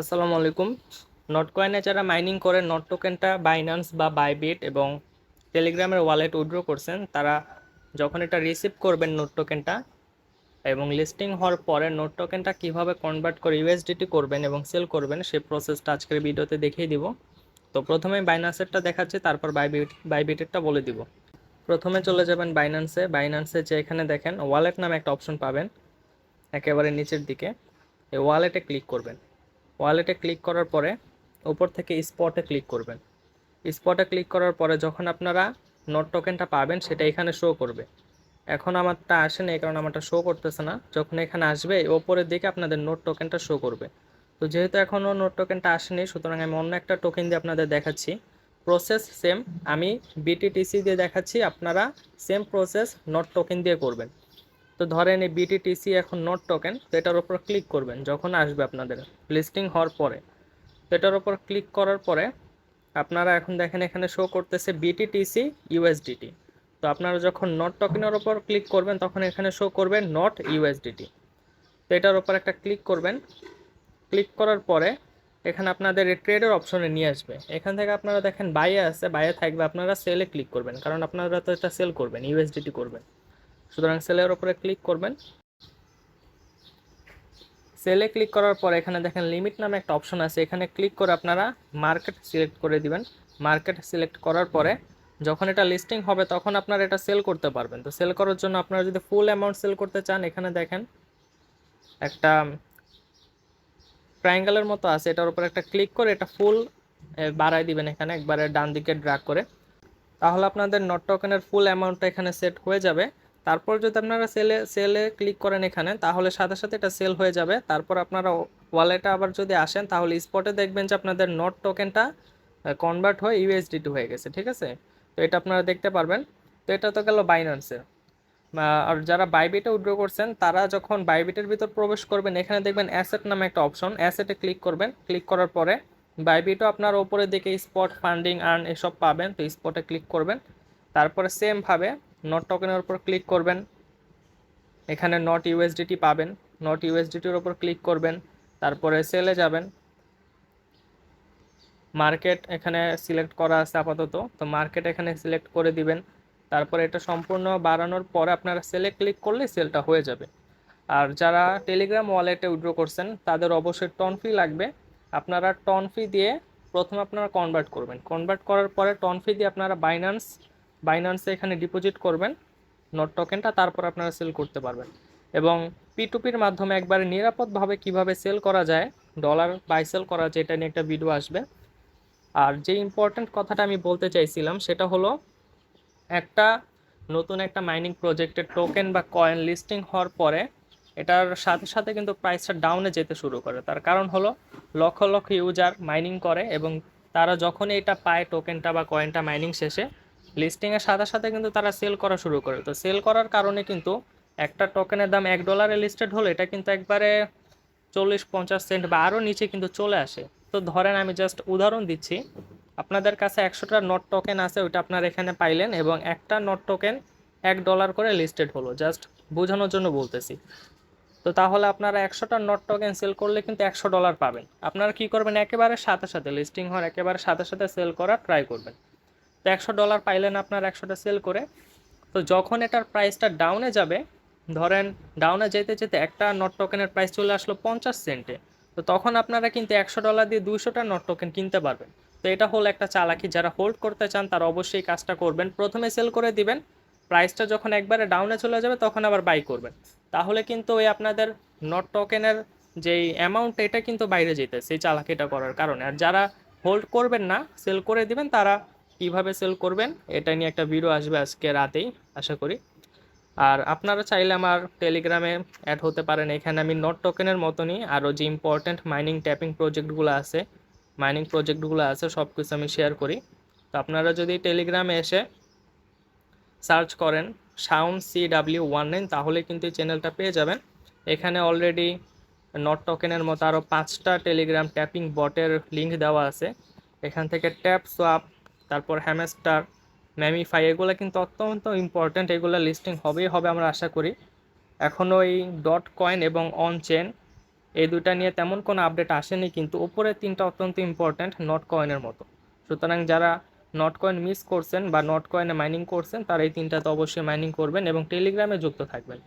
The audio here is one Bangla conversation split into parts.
আসসালামু আলাইকুম। নট কয়েনে যারা মাইনিং করে নট টোকেনটা বাইন্যান্স বা বাইবিট এবং টেলিগ্রামের ওয়ালেট উইথড্র করছেন, তারা যখন এটা রিসিভ করবেন নোট টোকেনটা এবং লিস্টিং হওয়ার পরে নোট টোকেনটা কীভাবে কনভার্ট করে ইউএসডিটি করবেন এবং সেল করবেন সেই প্রসেসটা আজকের ভিডিওতে দেখিয়ে দিব। তো প্রথমে বাইন্যান্সেরটা দেখাচ্ছি, তারপর বাইবিটেরটা বলে দিব। প্রথমে চলে যাবেন বাইন্যান্সে যে এখানে দেখেন ওয়ালেট নামে একটা অপশন পাবেন একেবারে নিচের দিকে। এই ওয়ালেটে ক্লিক করবেন। ওয়ালেটে ক্লিক করার পরে উপর থেকে স্পটে ক্লিক করবেন। স্পটে ক্লিক করার পরে যখন আপনারা নোট টোকেনটা পাবেন সেটা এখানে শো করবে। এখন আমারটা আসেনি, এই কারণে আমারটা শো করতেছে না। যখন এখানে আসবে ওপরের দিকে আপনাদের নোট টোকেনটা শো করবে। তো যেহেতু এখনও নোট টোকেনটা আসেনি, সুতরাং আমি অন্য একটা টোকেন দিয়ে আপনাদের দেখাচ্ছি। প্রসেস সেম, আমি বিটিটিসি দিয়ে দেখাচ্ছি, আপনারা সেম প্রসেস নোট টোকেন দিয়ে করবেন। তো ধরেন এই বিটিটিসি এখন নোট টোকেন, তো এটার উপর ক্লিক করবেন যখন আসবে আপনাদের লিস্টিং হওয়ার পরে। তো এটার উপর ক্লিক করার পরে আপনারা এখন দেখেন এখানে শো করতেছে বিটিটিসি ইউএসডিটি। তো আপনারা যখন নট টোকেনের উপর ক্লিক করবেন তখন এখানে শো করবে নট ইউএসডিটি। তো এটার উপর একটা ক্লিক করবেন। ক্লিক করার পরে এখানে আপনাদের এই ট্রেডের অপশনে নিয়ে আসবে। এখান থেকে আপনারা দেখেন বাইয়ে আছে, বাইয়ে থাকবে, আপনারা সেলে ক্লিক করবেন, কারণ আপনারা তো এটা সেল করবেন, ইউএসডিটি করবেন। সুতরাং সেলের উপরে ক্লিক করবেন। সেলে ক্লিক করার পর এখানে দেখেন লিমিট নামে একটা অপশন আছে, এখানে ক্লিক করে আপনারা মার্কেট সিলেক্ট করে দিবেন। মার্কেট সিলেক্ট করার পরে যখন এটা লিস্টিং হবে তখন আপনারা এটা সেল করতে পারবেন। তো সেল করার জন্য আপনারা যদি ফুল অ্যামাউন্ট সেল করতে চান, এখানে দেখেন একটা ট্রায়াঙ্গেলের মতো আছে, এটার উপর একটা ক্লিক করে এটা ফুল বাড়াই দিবেন, এখানে একবারে ডান দিকে ড্র্যাগ করে। তাহলে আপনাদের নট টোকেনের ফুল অ্যামাউন্টটা এখানে সেট হয়ে যাবে। তারপর যদি আপনারা সেলে ক্লিক করেন এখানে, তাহলে সাথে সাথে এটা সেল হয়ে যাবে। তারপর আপনারা ওয়ালেটে আবার যদি আসেন, তাহলে স্পটে দেখবেন যে আপনাদের নট টোকেনটা কনভার্ট হয়ে ইউএসডিটি হয়ে গেছে। ঠিক আছে, তো এটা আপনারা দেখতে পারবেন। তো এটা তো গেল বাইন্যান্সের। আর যারা বাইবিটে উইথড্র করছেন, তারা যখন বাইবিটের ভিতর প্রবেশ করবেন, এখানে দেখবেন অ্যাসেট নামে একটা অপশন, অ্যাসেটে ক্লিক করবেন। ক্লিক করার পরে বাইবিটও আপনার ওপরের দিকে স্পট, ফান্ডিং, আর্ন এসব পাবেন। তো স্পটে ক্লিক করবেন। তারপরে সেমভাবে নট টোকেনের উপর ক্লিক করবেন, এখানে নট ইউএসডিটি পাবেন। নট ইউএসডিটির উপর ক্লিক করবেন, তারপরে সেলে যাবেন। মার্কেট এখানে সিলেক্ট করা আছে আপাতত, তো মার্কেট এখানে সিলেক্ট করে দিবেন। তারপরে এটা সম্পূর্ণ বাড়ানোর পরে আপনারা সেলে ক্লিক করলে সেলটা হয়ে যাবে। আর যারা টেলিগ্রাম ওয়ালেটে উইথড্র করছেন, তাদের অবশ্যই টন ফি লাগবে। আপনারা টন ফি দিয়ে প্রথমে আপনারা কনভার্ট করবেন। কনভার্ট করার পরে টন ফি দিয়ে আপনারা বাইন্যান্সে এখানে ডিপোজিট করবেন নোট টোকেনটা, তারপর আপনারা সেল করতে পারবেন। এবং P2P মাধ্যমে একবারে নিরাপদভাবে কিভাবে সেল করা যায়, ডলার বাই সেল করা যায়, এটা নিয়ে একটা ভিডিও আসবে। আর যে ইম্পর্ট্যান্ট কথাটা আমি বলতে চাইছিলাম সেটা হলো, একটা নতুন একটা মাইনিং প্রজেক্টের টোকেন বা কয়েন লিস্টিং হওয়ার পরে এটার সাথে সাথে কিন্তু প্রাইসটা ডাউনে যেতে শুরু করে। তার কারণ হলো লক্ষ লক্ষ ইউজার মাইনিং করে এবং তারা যখনই এটা পায় টোকেনটা বা কয়েনটা মাইনিং শেষে, লিস্টিংয়ের সাথে সাথে কিন্তু তারা সেল করা শুরু করে। তো সেল করার কারণে কিন্তু একটা টোকেনের দাম $1 লিস্টেড হলো, এটা কিন্তু একবারে 40-50 সেন্ট বা আরও নিচে কিন্তু চলে আসে। তো ধরেন আমি জাস্ট উদাহরণ দিচ্ছি, আপনাদের কাছে 100টা নট টোকেন আছে, ওইটা আপনার এখানে পাইলেন এবং একটা নট টোকেন $1 করে লিস্টেড হলো, জাস্ট বোঝানোর জন্য বলতেছি। তো তাহলে আপনারা 100টা নট টোকেন সেল করলে কিন্তু $100 পাবেন। আপনারা কি করবেন, একেবারে সাথে সাথে লিস্টিং হওয়ার একেবারে সাথে সাথে সেল করার ট্রাই করবেন। তো $100 পাইলেন আপনার 100টা সেল করে। তো যখন এটার প্রাইসটা ডাউনে যাবে, ধরেন ডাউনে যেতে যেতে একটা নট টোকেনের প্রাইস চলে আসলো 50 সেন্টে, তো তখন আপনারা কিন্তু $100 দিয়ে 200টা নট টোকেন কিনতে পারবেন। তো এটা হলো একটা চালাকি, যারা হোল্ড করতে চান তারা অবশ্যই কাজটা করবেন। প্রথমে সেল করে দিবেন, প্রাইসটা যখন একবারে ডাউনে চলে যাবে তখন আবার বাই করবেন। তাহলে কিন্তু ওই আপনাদের নট টোকেনের যেই অ্যামাউন্ট, এটা কিন্তু বাইরে যেতেছে এই চালাকিটা করার কারণে। আর যারা হোল্ড করবেন না, সেল করে দিবেন, তারা কিভাবে সেল করবেন এটা নিয়ে একটা ভিডিও আসবে আজকে রাতেই আশা করি। আর আপনারা চাইলে আমার টেলিগ্রামে অ্যাড হতে পারেন। এখানে আমি নট টোকেনের মতনই আরও যে ইম্পর্ট্যান্ট মাইনিং ট্যাপিং প্রজেক্টগুলো আছে সব কিছু আমি শেয়ার করি। তো আপনারা যদি টেলিগ্রামে এসে সার্চ করেন ShaunCW19, তাহলে কিন্তু এই চ্যানেলটা পেয়ে যাবেন। এখানে অলরেডি নট টোকেনের মতো আরও 5টা টেলিগ্রাম ট্যাপিং বটের লিঙ্ক দেওয়া আছে। এখান থেকে ট্যাপ সোয়াপ, তারপর হ্যামস্টার, ম্যামিফাই, এগুলো কিন্তু অত্যন্ত ইম্পর্ট্যান্ট, এগুলো লিস্টিং হবেই হবে আমরা আশা করি। এখন ওই ডট কয়েন এবং অন চেন এই দুইটা নিয়ে তেমন কোনো আপডেট আসেনি, কিন্তু উপরের তিনটা অত্যন্ত ইম্পর্ট্যান্ট নট কয়েনের মতো। সুতরাং যারা নট কয়েন মিস করছেন বা নট কয়েনে মাইনিং করছেন তারা এই তিনটাতে অবশ্যই মাইনিং করবেন এবং টেলিগ্রামে যুক্ত থাকবেন।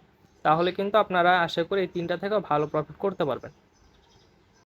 তাহলে কিন্তু আপনারা আশা করি এই তিনটা থেকেও ভালো প্রফিট করতে পারবেন।